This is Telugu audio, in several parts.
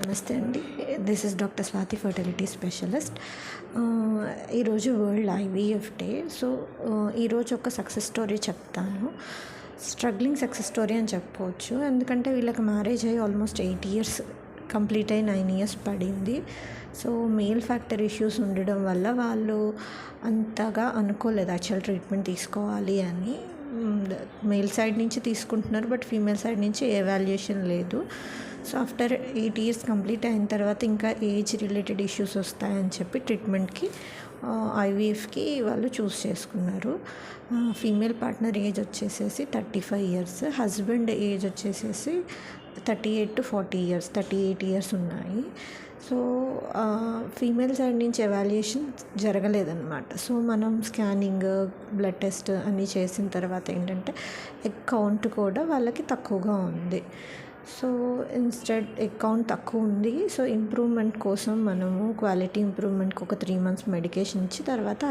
నమస్తే అండి. This is doctor Swathi, fertility specialist. ఈరోజు వరల్డ్ ఐవీఎఫ్ డే. సో ఈరోజు ఒక సక్సెస్ స్టోరీ చెప్తాను. స్ట్రగ్లింగ్ సక్సెస్ స్టోరీ అని చెప్పుకోవచ్చు. ఎందుకంటే వీళ్ళకి మ్యారేజ్ అయ్యి ఆల్మోస్ట్ 8 years కంప్లీట్ అయ్యి 9 years పడింది. సో మేల్ ఫ్యాక్టర్ ఇష్యూస్ ఉండడం వల్ల వాళ్ళు అంతగా అనుకోలేదు యాక్చువల్ ట్రీట్మెంట్ తీసుకోవాలి అని. మేల్ సైడ్ నుంచి తీసుకుంటున్నారు, బట్ ఫీమేల్ సైడ్ నుంచి ఎవాల్యుయేషన్ లేదు. సో ఆఫ్టర్ 8 years కంప్లీట్ అయిన తర్వాత ఇంకా ఏజ్ రిలేటెడ్ ఇష్యూస్ వస్తాయని చెప్పి ట్రీట్మెంట్కి ఐవీఎఫ్కి వాళ్ళు చూస్ చేసుకున్నారు. ఫీమేల్ పార్ట్నర్ ఏజ్ వచ్చేసేసి 35 years, హస్బెండ్ ఏజ్ వచ్చేసేసి 38 to 40 years, 38 years ఉన్నాయి. సో ఫీమేల్ సైడ్ నుంచి ఎవాల్యుయేషన్ జరగలేదన్నమాట. సో మనం స్కానింగ్, బ్లడ్ టెస్ట్ అన్నీ చేసిన తర్వాత ఏంటంటే ఎగ్ కౌంట్ కూడా వాళ్ళకి తక్కువగా ఉంది. సో ఇన్స్టెడ్ ఎగ్ కౌంట్ తక్కువ ఉంది. సో ఇంప్రూవ్మెంట్ కోసం మనము క్వాలిటీ ఇంప్రూవ్మెంట్కి ఒక 3 months మెడికేషన్ ఇచ్చి తర్వాత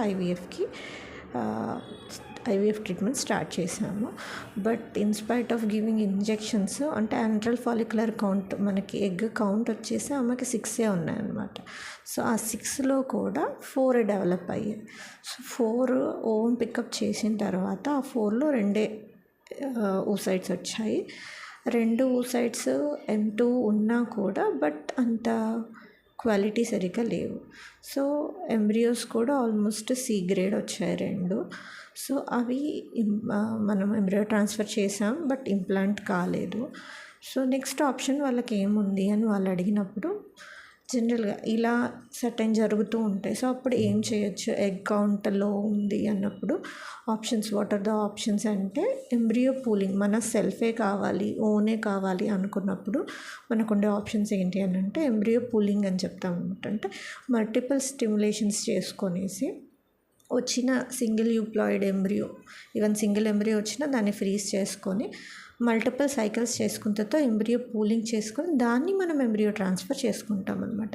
ఐవీఎఫ్ ట్రీట్మెంట్ స్టార్ట్ చేసాము. But in spite of giving injections అంటే ఆంట్రల్ ఫాలిక్యులర్ కౌంట్, మనకి ఎగ్ కౌంట్ వచ్చేసి ఆమెకి 6 ఉన్నాయన్నమాట. సో ఆ 6లో కూడా 4 డెవలప్ అయ్యాయి. సో 4 ఓవమ్ పికప్ చేసిన తర్వాత ఆ 4లో 2 oocytes వచ్చాయి. 2 oocytes M2 ఉన్నా కూడా బట్ అంత క్వాలిటీ సరిగ్గా లేవు. సో ఎంబ్రియోస్ కూడా ఆల్మోస్ట్ C grade వచ్చాయి 2. సో అవి మనం ఎంబ్రియో ట్రాన్స్ఫర్ చేసాం, బట్ ఇంప్లాంట్ కాలేదు. సో నెక్స్ట్ ఆప్షన్ వాళ్ళకి ఏముంది అని వాళ్ళు అడిగినప్పుడు జనరల్గా ఇలా సర్టెన్ జరుగుతూ ఉంటాయి. సో అప్పుడు ఏం చేయొచ్చు, ఎగ్ కౌంట్ లో ఉంది అన్నప్పుడు options, what are the options అంటే ఎంబ్రియో పూలింగ్. మన సెల్ఫే కావాలి, ఓనే కావాలి అనుకున్నప్పుడు మనకుండే ఆప్షన్స్ ఏంటి అని అంటే ఎంబ్రియో పూలింగ్ అని చెప్తాం అనమాట. అంటే మల్టిపుల్ స్టిమ్యులేషన్స్ చేసుకొనేసి వచ్చిన single euploid embryo, even single embryo వచ్చినా దాన్ని ఫ్రీజ్ చేసుకొని మల్టిపుల్ సైకిల్స్ చేసుకున్న తర్వాత ఎంబ్రియో పూలింగ్ చేసుకొని దాన్ని మనం ఎంబ్రియో ట్రాన్స్ఫర్ చేసుకుంటాం అనమాట.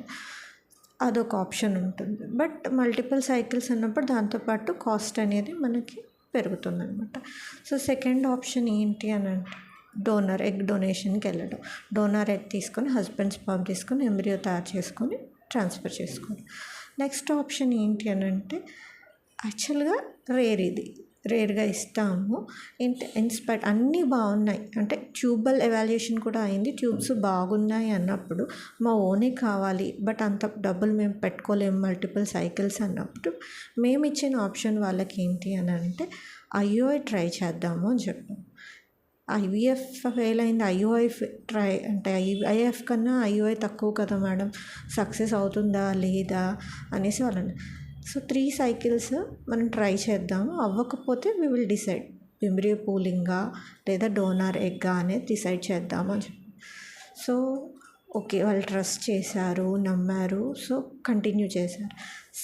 అదొక ఆప్షన్ ఉంటుంది. బట్ మల్టిపుల్ సైకిల్స్ అన్నప్పుడు దాంతోపాటు కాస్ట్ అనేది మనకి పెరుగుతుంది అనమాట. సో సెకండ్ ఆప్షన్ ఏంటి అని అంటే డోనర్ ఎగ్ డొనేషన్కి వెళ్ళడం. డోనర్ ఎగ్ తీసుకొని హస్బెండ్ స్పర్మ్ తీసుకొని ఎంబ్రియో తయారు చేసుకొని ట్రాన్స్ఫర్ చేసుకోవడం. నెక్స్ట్ ఆప్షన్ ఏంటి అని అంటే యాక్చువల్గా రేర్గా ఇస్తాము. ఇన్స్పైట్ అన్నీ బాగున్నాయి అంటే ట్యూబల్ ఎవాల్యుయేషన్ కూడా అయింది, ట్యూబ్స్ బాగున్నాయి అన్నప్పుడు మా ఓనే కావాలి, బట్ అంత డబ్బులు మేము పెట్టుకోలేము మల్టిపుల్ సైకిల్స్ అన్నప్పుడు మేము ఇచ్చిన ఆప్షన్ వాళ్ళకి ఏంటి అని అంటే ఐఓఐ ట్రై చేద్దాము అని చెప్పాము. ఐవీఎఫ్ ఫెయిల్ అయింది, ఐఓఐ ట్రై అంటే ఐవీఎఫ్ కన్నా ఐఓఐ తక్కువ కదా మేడం, సక్సెస్ అవుతుందా లేదా అనేసి వాళ్ళని. సో 3 cycles మనం ట్రై చేద్దాము, అవ్వకపోతే వి విల్ డిసైడ్ ఎంబ్రియో పూలింగా లేదా డోనార్ ఎగ్గా అనేది డిసైడ్ చేద్దాము అని చెప్పి. సో ఓకే, వాళ్ళు ట్రస్ట్ చేశారు, నమ్మారు. సో కంటిన్యూ చేశారు.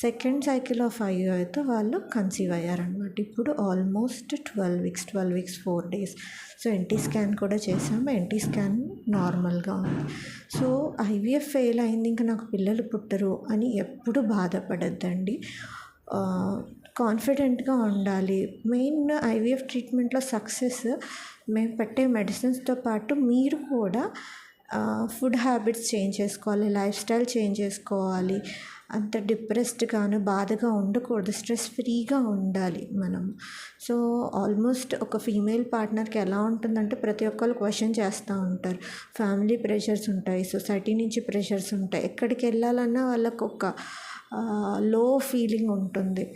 సెకండ్ సైకిల్ ఆఫ్ ఐఓఐతో వాళ్ళు కన్సీవ్ అయ్యారనమాట. ఇప్పుడు almost 12 weeks 4 days. So NT scan కూడా చేసాము, ఎన్టీ స్కాన్ నార్మల్గా ఉంది. సో ఐవీఎఫ్ ఫెయిల్ అయింది, ఇంకా నాకు పిల్లలు పుట్టరు అని ఎప్పుడు బాధపడద్దండి. కాన్ఫిడెంట్గా ఉండాలి. మెయిన్ ఐవీఎఫ్ ట్రీట్మెంట్లో సక్సెస్ మేము పెట్టే మెడిసిన్స్తో పాటు మీరు కూడా ఫుడ్ హ్యాబిట్స్ చేంజ్ చేసుకోవాలి, లైఫ్ స్టైల్ చేంజ్ చేసుకోవాలి. అంత డిప్రెస్డ్గాను బాధగా ఉండకూడదు, స్ట్రెస్ ఫ్రీగా ఉండాలి మనం. సో ఆల్మోస్ట్ ఒక ఫీమేల్ పార్ట్నర్కి ఎలా ఉంటుందంటే ప్రతి ఒక్కరు క్వశ్చన్ చేస్తూ ఉంటారు. ఫ్యామిలీ ప్రెషర్స్ ఉంటాయి, సొసైటీ నుంచి ప్రెషర్స్ ఉంటాయి, ఎక్కడికి వెళ్ళాలన్నా వాళ్ళకు ఒక లో ఫీలింగ్ ఉంటుంది.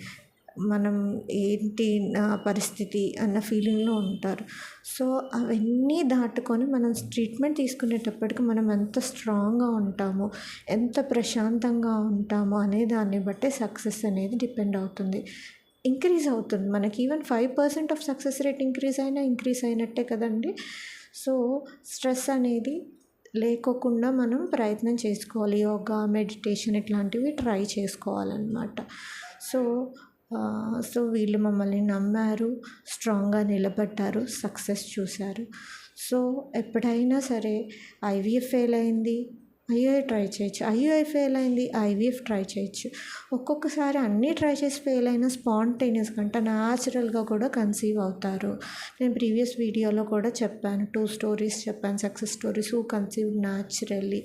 మనం ఏంటి నా పరిస్థితి అన్న ఫీలింగ్లో ఉంటారు. సో అవన్నీ దాటుకొని మనం ట్రీట్మెంట్ తీసుకునేటప్పటికి మనం ఎంత స్ట్రాంగ్గా ఉంటామో, ఎంత ప్రశాంతంగా ఉంటామో అనే దాన్ని బట్టే సక్సెస్ అనేది డిపెండ్ అవుతుంది, ఇంక్రీజ్ అవుతుంది. మనకి even 5% of success rate increase అయినట్టే కదండి. సో స్ట్రెస్ అనేది లేకోకుండా మనం ప్రయత్నం చేసుకోవాలి. యోగా, మెడిటేషన్ ఇట్లాంటివి ట్రై చేసుకోవాలన్నమాట. సో వీళ్ళు మమ్మల్ని నమ్మారు, స్ట్రాంగ్గా నిలబడ్డారు, సక్సెస్ చూశారు. సో ఎప్పుడైనా సరే ఐవీఎఫ్ ఫెయిల్ అయింది, ఐయుఐ ట్రై చేయొచ్చు. ఐయుఐ ఫెయిల్ అయింది, ఐవీఎఫ్ ట్రై చేయొచ్చు. ఒక్కొక్కసారి అన్నీ ట్రై చేసి ఫెయిల్ అయిన స్పాంటేనియస్గా అంటే న్యాచురల్గా కూడా కన్సీవ్ అవుతారు. నేను ప్రీవియస్ వీడియోలో కూడా చెప్పాను, 2 స్టోరీస్ చెప్పాను, success stories who conceived naturally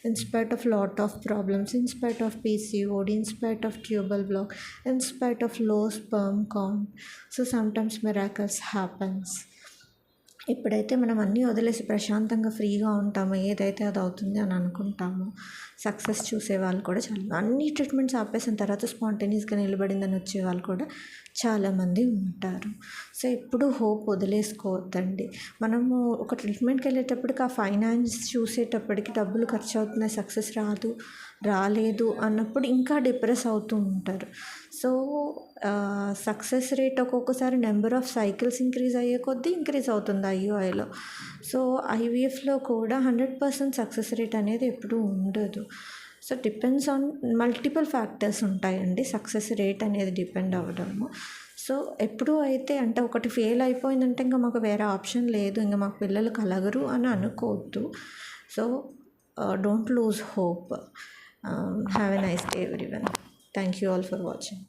in spite of lot of problems, in spite of PCOD, in spite of tubal block, in spite of low sperm count. So sometimes miracles happens. ఇప్పుడైతే మనం అన్నీ వదిలేసి ప్రశాంతంగా ఫ్రీగా ఉంటాము, ఏదైతే అది అవుతుంది అని అనుకుంటాము. సక్సెస్ చూసే వాళ్ళు కూడా చాలా, అన్ని ట్రీట్మెంట్స్ ఆపేసిన తర్వాత స్పాంటేనియస్గా నిలబడిందని వచ్చే వాళ్ళు కూడా చాలామంది ఉంటారు. సో ఎప్పుడు హోప్ వదిలేసుకోవద్దండి. మనము ఒక ట్రీట్మెంట్కి వెళ్ళేటప్పటికి ఆ ఫైనాన్స్ చూసేటప్పటికి డబ్బులు ఖర్చు అవుతున్నాయి, సక్సెస్ రాలేదు అన్నప్పుడు ఇంకా డిప్రెస్ అవుతూ ఉంటారు. సో సక్సెస్ రేట్ ఒక్కొక్కసారి నెంబర్ ఆఫ్ సైకిల్స్ ఇంక్రీజ్ అయ్యే కొద్దీ ఇంక్రీజ్ అవుతుంది ఐయుఐలో. సో ఐవీఎఫ్లో కూడా 100% సక్సెస్ రేట్ అనేది ఎప్పుడూ ఉండదు. So depends on multiple factors ఉంటాయండి సక్సెస్ రేట్ అనేది డిపెండ్ అవ్వడము. సో ఎప్పుడు అయితే అంటే ఒకటి ఫెయిల్ అయిపోయిందంటే ఇంకా మాకు వేరే ఆప్షన్ లేదు, ఇంకా మాకు పిల్లలు కలగరు అని అనుకోవద్దు. So don't lose hope. Have a nice day everyone. Thank you all for watching.